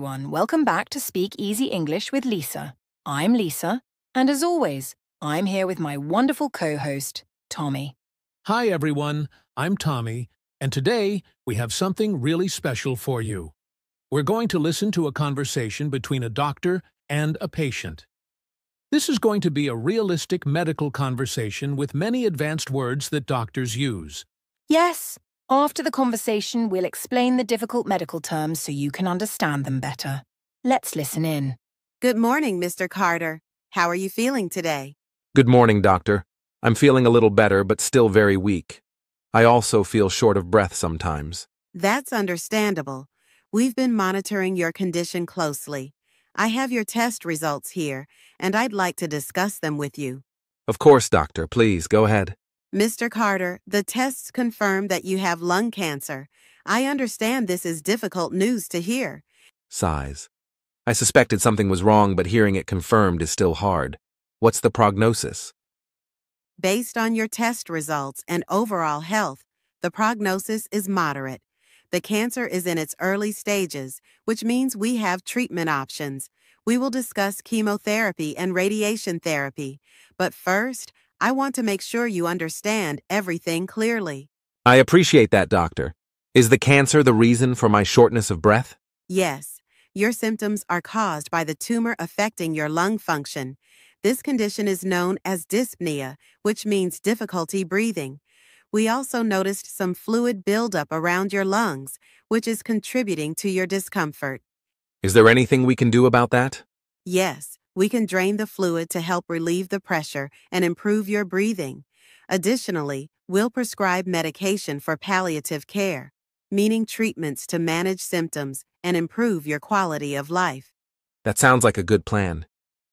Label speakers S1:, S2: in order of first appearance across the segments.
S1: everyone. Welcome back to Speak Easy English with Lisa. I'm Lisa, and as always, I'm here with my wonderful co-host, Tommy.
S2: Hi, everyone. I'm Tommy, and today we have something really special for you. We're going to listen to a conversation between a doctor and a patient. This is going to be a realistic medical conversation with many advanced words that doctors use.
S1: Yes, after the conversation, we'll explain the difficult medical terms so you can understand them better. Let's listen in.
S3: Good morning, Mr. Carter. How are you feeling today?
S4: Good morning, doctor. I'm feeling a little better, but still very weak. I also feel short of breath sometimes.
S3: That's understandable. We've been monitoring your condition closely. I have your test results here, and I'd like to discuss them with you.
S4: Of course, doctor. Please, go ahead.
S3: Mr. Carter, the tests confirm that you have lung cancer. I understand this is difficult news to hear.
S4: Sighs. I suspected something was wrong, but hearing it confirmed is still hard. What's the prognosis?
S3: Based on your test results and overall health, the prognosis is moderate. The cancer is in its early stages, which means we have treatment options. We will discuss chemotherapy and radiation therapy. But first, I want to make sure you understand everything clearly.
S4: I appreciate that, doctor. Is the cancer the reason for my shortness of breath?
S3: Yes, your symptoms are caused by the tumor affecting your lung function. This condition is known as dyspnea, which means difficulty breathing. We also noticed some fluid buildup around your lungs, which is contributing to your discomfort.
S4: Is there anything we can do about that?
S3: Yes, we can drain the fluid to help relieve the pressure and improve your breathing. Additionally, we'll prescribe medication for palliative care, meaning treatments to manage symptoms and improve your quality of life.
S4: That sounds like a good plan.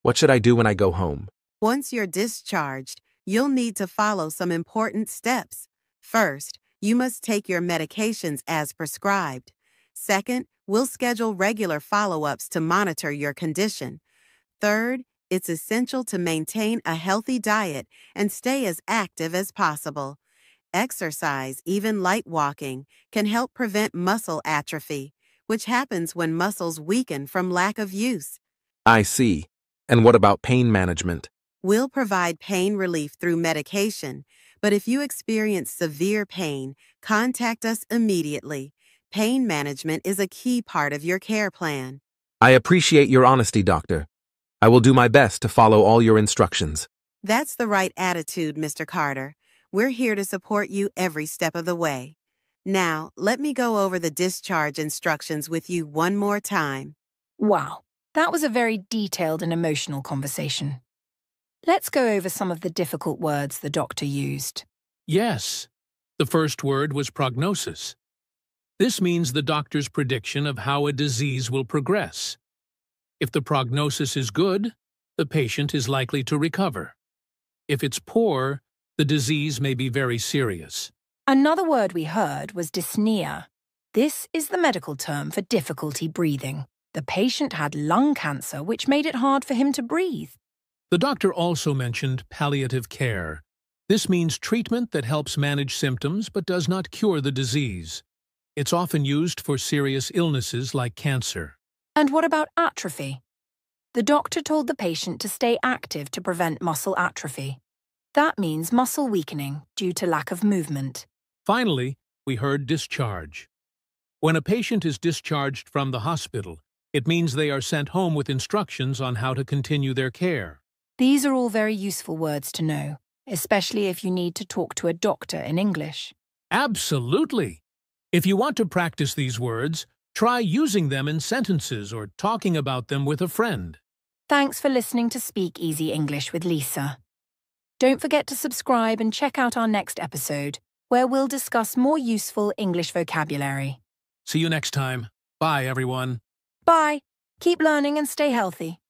S4: What should I do when I go home?
S3: Once you're discharged, you'll need to follow some important steps. First, you must take your medications as prescribed. Second, we'll schedule regular follow-ups to monitor your condition. Third, it's essential to maintain a healthy diet and stay as active as possible. Exercise, even light walking, can help prevent muscle atrophy, which happens when muscles weaken from lack of use.
S4: I see. And what about pain management?
S3: We'll provide pain relief through medication, but if you experience severe pain, contact us immediately. Pain management is a key part of your care plan.
S4: I appreciate your honesty, doctor. I will do my best to follow all your instructions.
S3: That's the right attitude, Mr. Carter. We're here to support you every step of the way. Now, let me go over the discharge instructions with you one more time.
S1: Wow, that was a very detailed and emotional conversation. Let's go over some of the difficult words the doctor used.
S2: Yes, the first word was prognosis. This means the doctor's prediction of how a disease will progress. If the prognosis is good, the patient is likely to recover. If it's poor, the disease may be very serious.
S1: Another word we heard was dyspnea. This is the medical term for difficulty breathing. The patient had lung cancer, which made it hard for him to breathe.
S2: The doctor also mentioned palliative care. This means treatment that helps manage symptoms but does not cure the disease. It's often used for serious illnesses like cancer.
S1: And what about atrophy? The doctor told the patient to stay active to prevent muscle atrophy. That means muscle weakening due to lack of movement.
S2: Finally, we heard discharge. When a patient is discharged from the hospital, it means they are sent home with instructions on how to continue their care.
S1: These are all very useful words to know, especially if you need to talk to a doctor in English.
S2: Absolutely! If you want to practice these words, try using them in sentences or talking about them with a friend.
S1: Thanks for listening to Speak Easy English with Lisa. Don't forget to subscribe and check out our next episode, where we'll discuss more useful English vocabulary.
S2: See you next time. Bye, everyone.
S1: Bye. Keep learning and stay healthy.